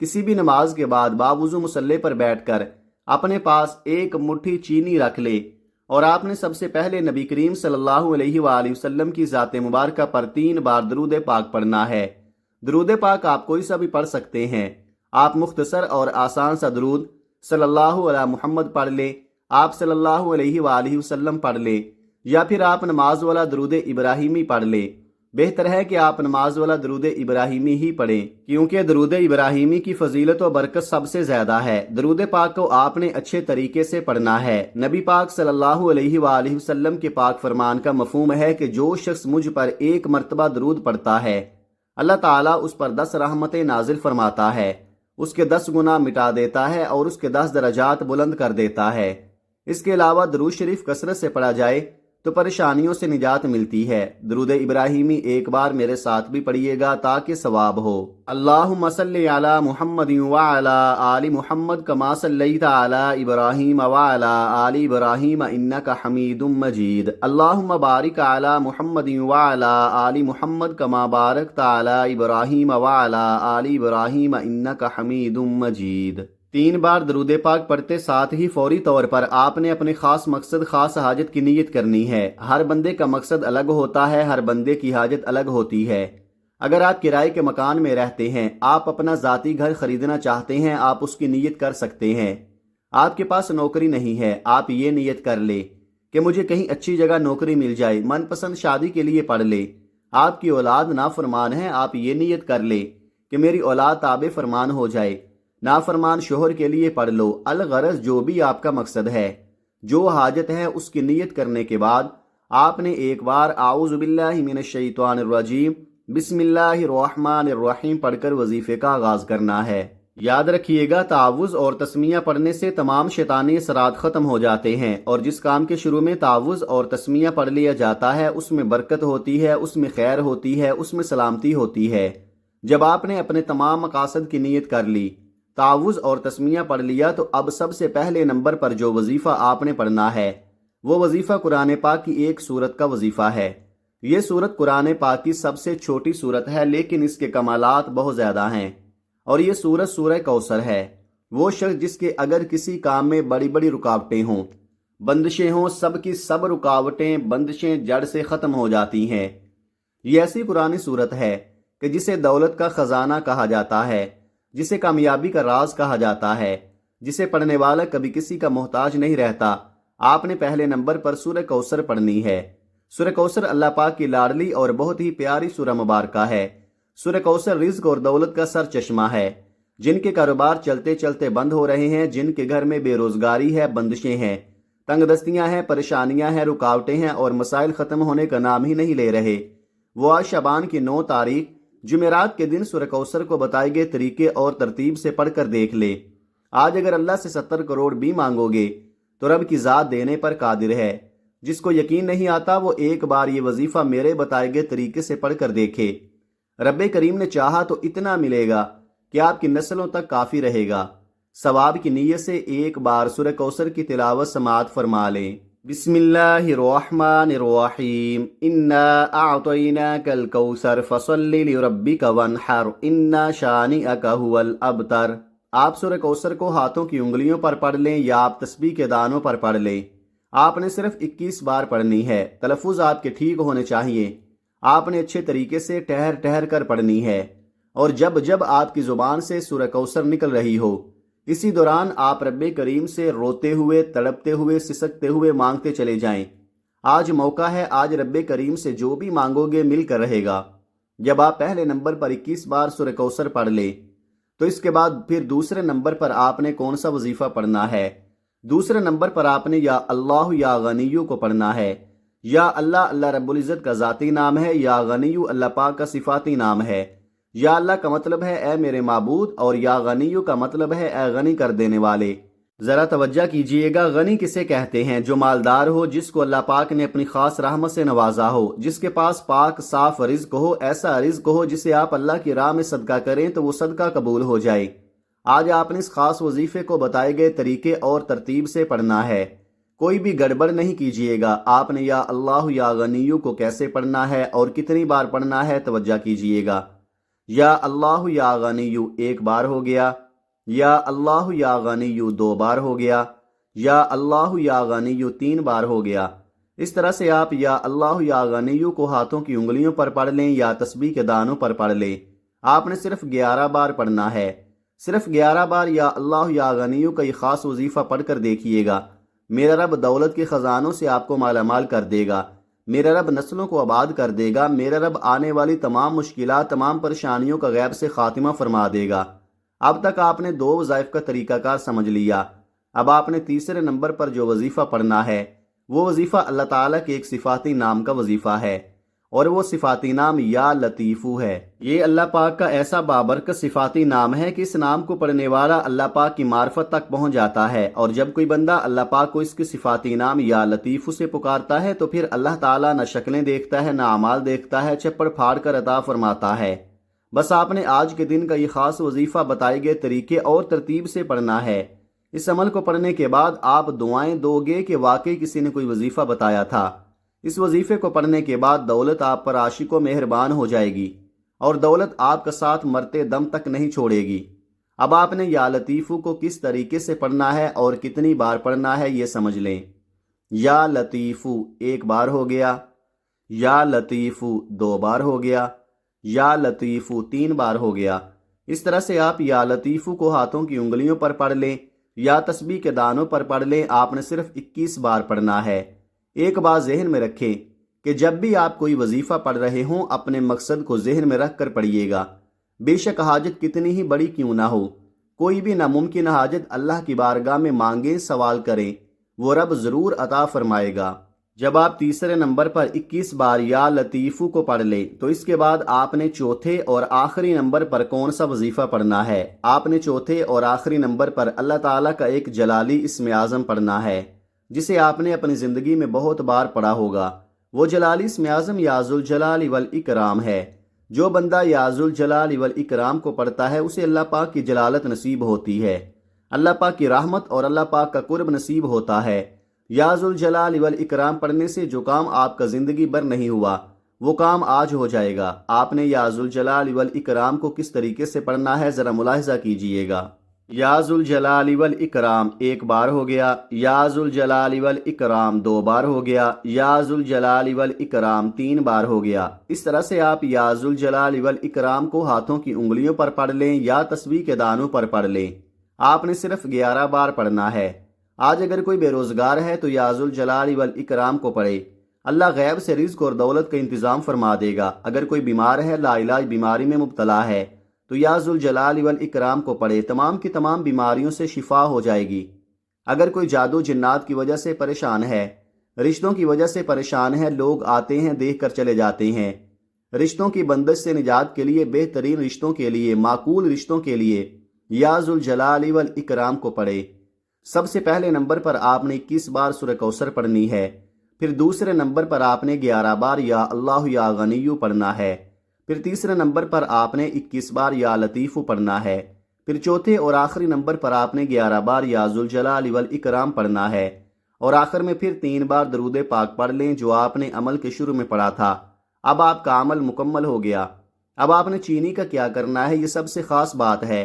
کسی بھی نماز کے بعد باوضو مصلی پر بیٹھ کر اپنے پاس ایک مٹھی چینی رکھ لے اور آپ نے سب سے پہلے نبی کریم صلی اللہ علیہ وآلہ وسلم کی ذات مبارکہ پر 3 بار درود پاک پڑھنا ہے۔ درود پاک آپ کوئی سا بھی پڑھ سکتے ہیں۔ آپ مختصر اور آسان سا درود صلی اللہ علیہ محمد پڑھ لیں، آپ صلی اللہ علیہ وآلہ وسلم پڑھ لیں، یا پھر آپ نماز والا درود ابراہیمی پڑھ لیں۔ بہتر ہے کہ آپ نماز والا درود ابراہیمی ہی پڑھیں، کیونکہ درود ابراہیمی کی فضیلت و برکت سب سے زیادہ ہے۔ درود پاک کو آپ نے اچھے طریقے سے پڑھنا ہے۔ نبی پاک صلی اللہ علیہ وآلہ وسلم کے پاک فرمان کا مفہوم ہے کہ جو شخص مجھ پر 1 مرتبہ درود پڑھتا ہے، اللہ تعالیٰ اس پر 10 رحمتیں نازل فرماتا ہے، اس کے 10 گناہ مٹا دیتا ہے اور اس کے 10 درجات بلند کر دیتا ہے۔ اس کے علاوہ درود شریف کثرت سے پڑھا جائے تو پریشانیوں سے نجات ملتی ہے۔ درود ابراہیمی ایک بار میرے ساتھ بھی پڑھیے گا تاکہ ثواب ہو۔ اللہم صلی علی محمد وعلی آل محمد کما صلیت علی ابراہیم وعلی آل ابراہیم انک حمید مجید۔ اللہم بارک علی محمد وعلی آل محمد کما بارکت علی ابراہیم وعلی آل ابراہیم انک حمید مجید۔ 3 بار درود پاک پڑھتے ساتھ ہی فوری طور پر آپ نے اپنے خاص مقصد، خاص حاجت کی نیت کرنی ہے۔ ہر بندے کا مقصد الگ ہوتا ہے، ہر بندے کی حاجت الگ ہوتی ہے۔ اگر آپ کرائے کے مکان میں رہتے ہیں، آپ اپنا ذاتی گھر خریدنا چاہتے ہیں، آپ اس کی نیت کر سکتے ہیں۔ آپ کے پاس نوکری نہیں ہے، آپ یہ نیت کر لیں کہ مجھے کہیں اچھی جگہ نوکری مل جائے، من پسند شادی کے لیے پڑھ لے۔ آپ کی اولاد نافرمان ہے، آپ یہ نیت کر لیں کہ میری اولاد تابع فرمان ہو جائے۔ نافرمان شوہر کے لیے پڑھ لو۔ الغرض جو بھی آپ کا مقصد ہے، جو حاجت ہے، اس کی نیت کرنے کے بعد آپ نے ایک بار اعوذ باللہ من الشیطان الرجیم بسم اللہ الرحمن الرحیم پڑھ کر وظیفے کا آغاز کرنا ہے۔ یاد رکھیے گا، تعوذ اور تسمیہ پڑھنے سے تمام شیطانی اثرات ختم ہو جاتے ہیں، اور جس کام کے شروع میں تعوذ اور تسمیہ پڑھ لیا جاتا ہے اس میں برکت ہوتی ہے، اس میں خیر ہوتی ہے، اس میں سلامتی ہوتی ہے۔ جب آپ نے اپنے تمام مقاصد کی نیت کر لی، تعوذ اور تسمیہ پڑھ لیا، تو اب سب سے پہلے نمبر پر جو وظیفہ آپ نے پڑھنا ہے وہ وظیفہ قرآن پاک کی ایک سورت کا وظیفہ ہے۔ یہ سورت قرآن پاک کی سب سے چھوٹی سورت ہے، لیکن اس کے کمالات بہت زیادہ ہیں، اور یہ سورت سورہ کوثر ہے۔ وہ شخص جس کے اگر کسی کام میں بڑی بڑی رکاوٹیں ہوں، بندشیں ہوں، سب کی سب رکاوٹیں، بندشیں جڑ سے ختم ہو جاتی ہیں۔ یہ ایسی قرآن سورت ہے کہ جسے دولت کا خزانہ کہا جاتا ہے، جسے کامیابی کا راز کہا جاتا ہے، جسے پڑھنے والا کبھی کسی کا محتاج نہیں رہتا۔ آپ نے پہلے نمبر پر سورہ کوثر پڑھنی ہے۔ سورہ کوثر اللہ پاک کی لاڈلی اور بہت ہی پیاری سورہ مبارکہ ہے۔ سورہ کوثر رزق اور دولت کا سر چشمہ ہے۔ جن کے کاروبار چلتے چلتے بند ہو رہے ہیں، جن کے گھر میں بے روزگاری ہے، بندشیں ہیں، تنگ دستیاں ہیں، پریشانیاں ہیں، رکاوٹیں ہیں اور مسائل ختم ہونے کا نام ہی نہیں لے رہے، وہ آج شعبان کی 9 تاریخ جمعرات کے دن سورہ کوثر کو بتائے گئے طریقے اور ترتیب سے پڑھ کر دیکھ لے۔ آج اگر اللہ سے 70 کروڑ بھی مانگو گے تو رب کی ذات دینے پر قادر ہے۔ جس کو یقین نہیں آتا وہ ایک بار یہ وظیفہ میرے بتائے گئے طریقے سے پڑھ کر دیکھے۔ رب کریم نے چاہا تو اتنا ملے گا کہ آپ کی نسلوں تک کافی رہے گا۔ ثواب کی نیت سے ایک بار سورہ کوثر کی تلاوت سماعت فرما لیں۔ بسم اللہ الرحمن الرحیم انا اعطیناک الکوثر فصل لربک وانحر ان شانئک ھو الابتر۔ آپ سورہ کوثر کو ہاتھوں کی انگلیوں پر پڑھ لیں یا آپ تسبیح کے دانوں پر پڑھ لیں۔ آپ نے صرف 21 بار پڑھنی ہے۔ تلفظ آپ کے ٹھیک ہونے چاہیے۔ آپ نے اچھے طریقے سے ٹہر ٹہر کر پڑھنی ہے، اور جب جب آپ کی زبان سے سورہ کوثر نکل رہی ہو، اسی دوران آپ رب کریم سے روتے ہوئے، تڑپتے ہوئے، سسکتے ہوئے مانگتے چلے جائیں۔ آج موقع ہے، آج رب کریم سے جو بھی مانگو گے مل کر رہے گا۔ جب آپ پہلے نمبر پر 21 بار سورہ کوثر پڑھ لیں تو اس کے بعد پھر دوسرے نمبر پر آپ نے کون سا وظیفہ پڑھنا ہے؟ دوسرے نمبر پر آپ نے یا اللہ یا غنیو کو پڑھنا ہے۔ یا اللہ، اللہ رب العزت کا ذاتی نام ہے، یا غنیو اللہ پاک کا صفاتی نام ہے۔ یا اللہ کا مطلب ہے اے میرے معبود، اور یا غنیو کا مطلب ہے اے غنی کر دینے والے۔ ذرا توجہ کیجئے گا، غنی کسے کہتے ہیں؟ جو مالدار ہو، جس کو اللہ پاک نے اپنی خاص رحمت سے نوازا ہو، جس کے پاس پاک صاف رزق ہو، ایسا رزق ہو جسے آپ اللہ کی راہ میں صدقہ کریں تو وہ صدقہ قبول ہو جائے۔ آج آپ نے اس خاص وظیفے کو بتائے گئے طریقے اور ترتیب سے پڑھنا ہے۔ کوئی بھی گڑبڑ نہیں کیجئے گا۔ آپ نے یا اللہ یا غنیو کو کیسے پڑھنا ہے اور کتنی بار پڑھنا ہے، توجہ کیجئے گا۔ یا اللہ یا غنی ایک بار ہو گیا، یا اللہ یا غنی 2 بار ہو گیا، یا اللہ یا غنی 3 بار ہو گیا۔ اس طرح سے آپ یا اللہ یا غنی کو ہاتھوں کی انگلیوں پر پڑھ لیں یا تسبیح کے دانوں پر پڑھ لیں۔ آپ نے صرف 11 بار پڑھنا ہے۔ صرف 11 بار یا اللہ یا غنی کا یہ خاص وظیفہ پڑھ کر دیکھیے گا، میرا رب دولت کے خزانوں سے آپ کو مالا مال کر دے گا، میرا رب نسلوں کو آباد کر دے گا، میرا رب آنے والی تمام مشکلات، تمام پریشانیوں کا غیب سے خاتمہ فرما دے گا۔ اب تک آپ نے 2 وظائف کا طریقہ کار سمجھ لیا۔ اب آپ نے تیسرے نمبر پر جو وظیفہ پڑھنا ہے وہ وظیفہ اللہ تعالیٰ کے ایک صفاتی نام کا وظیفہ ہے، اور وہ صفاتی نام یا لطیفو ہے۔ یہ اللہ پاک کا ایسا بابرکت صفاتی نام ہے کہ اس نام کو پڑھنے والا اللہ پاک کی معرفت تک پہنچ جاتا ہے، اور جب کوئی بندہ اللہ پاک کو اس کے صفاتی نام یا لطیفو سے پکارتا ہے تو پھر اللہ تعالیٰ نہ شکلیں دیکھتا ہے، نہ اعمال دیکھتا ہے، چپڑ پھاڑ کر عطا فرماتا ہے۔ بس آپ نے آج کے دن کا یہ خاص وظیفہ بتائے گئے طریقے اور ترتیب سے پڑھنا ہے۔ اس عمل کو پڑھنے کے بعد آپ دعائیں دو گے کہ واقعی کسی نے کوئی وظیفہ بتایا تھا۔ اس وظیفے کو پڑھنے کے بعد دولت آپ پر عاشق و مہربان ہو جائے گی، اور دولت آپ کا ساتھ مرتے دم تک نہیں چھوڑے گی۔ اب آپ نے یا لطیفو کو کس طریقے سے پڑھنا ہے اور کتنی بار پڑھنا ہے یہ سمجھ لیں۔ یا لطیفو 1 بار ہو گیا، یا لطیفو 2 بار ہو گیا، یا لطیفو 3 بار ہو گیا۔ اس طرح سے آپ یا لطیفو کو ہاتھوں کی انگلیوں پر پڑھ لیں یا تسبیح کے دانوں پر پڑھ لیں۔ آپ نے صرف 21 بار پڑھنا ہے۔ ایک بات ذہن میں رکھیں کہ جب بھی آپ کوئی وظیفہ پڑھ رہے ہوں اپنے مقصد کو ذہن میں رکھ کر پڑھیے گا، بے شک حاجت کتنی ہی بڑی کیوں نہ ہو، کوئی بھی ناممکن حاجت اللہ کی بارگاہ میں مانگیں، سوال کریں، وہ رب ضرور عطا فرمائے گا۔ جب آپ تیسرے نمبر پر 21 بار یا لطیفو کو پڑھ لیں تو اس کے بعد آپ نے چوتھے اور آخری نمبر پر کون سا وظیفہ پڑھنا ہے؟ آپ نے چوتھے اور آخری نمبر پر اللہ تعالیٰ کا ایک جلالی اسم اعظم پڑھنا ہے، جسے آپ نے اپنی زندگی میں بہت بار پڑھا ہوگا۔ وہ جلالی اسم اعظم یا ذوالجلال والاکرام ہے۔ جو بندہ یا ذوالجلال والاکرام کو پڑھتا ہے اسے اللہ پاک کی جلالت نصیب ہوتی ہے، اللہ پاک کی رحمت اور اللہ پاک کا قرب نصیب ہوتا ہے۔ یا ذوالجلال والاکرام پڑھنے سے جو کام آپ کا زندگی بھر نہیں ہوا وہ کام آج ہو جائے گا۔ آپ نے یا ذوالجلال والاکرام کو کس طریقے سے پڑھنا ہے ذرا ملاحظہ کیجئے گا۔ یا ذوالجلال والاکرام 1 بار ہو گیا، یا ذوالجلال والاکرام 2 بار ہو گیا، یا ذوالجلال والاکرام 3 بار ہو گیا۔ اس طرح سے آپ یا ذوالجلال والاکرام کو ہاتھوں کی انگلیوں پر پڑھ لیں یا تسبیح کے دانوں پر پڑھ لیں۔ آپ نے صرف 11 بار پڑھنا ہے۔ آج اگر کوئی بے روزگار ہے تو یا ذوالجلال والاکرام کو پڑھے، اللہ غیب سے رزق اور دولت کا انتظام فرما دے گا۔ اگر کوئی بیمار ہے، لا علاج بیماری میں مبتلا ہے تو یا ذوالجلال والاکرام کو پڑھے، تمام کی تمام بیماریوں سے شفا ہو جائے گی۔ اگر کوئی جادو جنات کی وجہ سے پریشان ہے، رشتوں کی وجہ سے پریشان ہے، لوگ آتے ہیں دیکھ کر چلے جاتے ہیں، رشتوں کی بندش سے نجات کے لیے، بہترین رشتوں کے لیے، معقول رشتوں کے لیے یا ذوالجلال والاکرام کو پڑھے۔ سب سے پہلے نمبر پر آپ نے 21 بار سورہ کوثر پڑھنی ہے، پھر دوسرے نمبر پر آپ نے 11 بار یا اللہ یا غنی پڑھنا ہے، پھر تیسرے نمبر پر آپ نے 21 بار یا لطیفو پڑھنا ہے، پھر چوتھے اور آخری نمبر پر آپ نے 11 بار یا ذوالجلال والاکرام پڑھنا ہے، اور آخر میں پھر 3 بار درود پاک پڑھ لیں جو آپ نے عمل کے شروع میں پڑھا تھا۔ اب آپ کا عمل مکمل ہو گیا۔ اب آپ نے چینی کا کیا کرنا ہے، یہ سب سے خاص بات ہے۔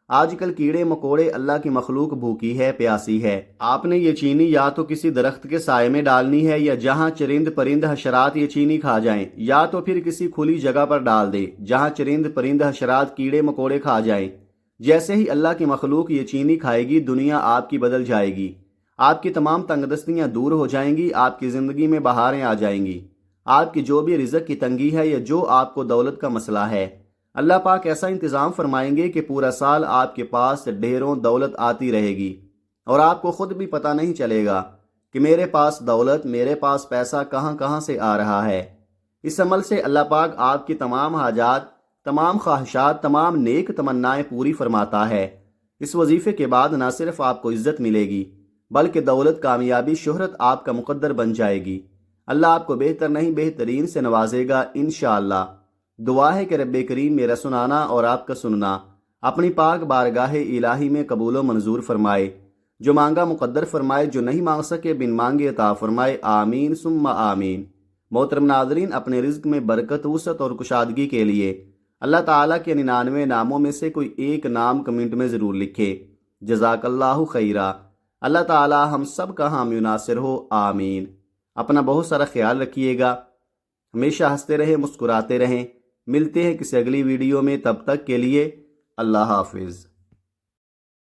آج کل کیڑے مکوڑے، اللہ کی مخلوق بھوکی ہے، پیاسی ہے۔ آپ نے یہ چینی یا تو کسی درخت کے سائے میں ڈالنی ہے، یا جہاں چرند پرند حشرات یہ چینی کھا جائیں، یا تو پھر کسی کھلی جگہ پر ڈال دے جہاں چرند پرند حشرات کیڑے مکوڑے کھا جائیں۔ جیسے ہی اللہ کی مخلوق یہ چینی کھائے گی دنیا آپ کی بدل جائے گی، آپ کی تمام تنگ دستیاں دور ہو جائیں گی، آپ کی زندگی میں بہاریں آ جائیں گی۔ آپ کی جو بھی رزق کی تنگی ہے یا جو آپ کو دولت کا مسئلہ ہے، اللہ پاک ایسا انتظام فرمائیں گے کہ پورا سال آپ کے پاس ڈھیروں دولت آتی رہے گی، اور آپ کو خود بھی پتہ نہیں چلے گا کہ میرے پاس دولت، میرے پاس پیسہ کہاں کہاں سے آ رہا ہے۔ اس عمل سے اللہ پاک آپ کی تمام حاجات، تمام خواہشات، تمام نیک تمنائیں پوری فرماتا ہے۔ اس وظیفے کے بعد نہ صرف آپ کو عزت ملے گی بلکہ دولت، کامیابی، شہرت آپ کا مقدر بن جائے گی۔ اللہ آپ کو بہتر نہیں بہترین سے نوازے گا انشاءاللہ۔ دعا ہے کہ رب کریم میرا سنانا اور آپ کا سننا اپنی پاک بارگاہ الہی میں قبول و منظور فرمائے، جو مانگا مقدر فرمائے، جو نہیں مانگ سکے بن مانگے عطا فرمائے، آمین ثم آمین۔ محترم ناظرین، اپنے رزق میں برکت، وسعت اور کشادگی کے لیے اللہ تعالیٰ کے 99 ناموں میں سے کوئی ایک نام کمنٹ میں ضرور لکھے۔ جزاک اللہ خیرہ۔ اللہ تعالیٰ ہم سب کا حامی و ناصر ہو، آمین۔ اپنا بہت سارا خیال رکھیے گا، ہمیشہ ہنستے رہیں، مسکراتے رہیں۔ ملتے ہیں کسی اگلی ویڈیو میں، تب تک کے لیے اللہ حافظ۔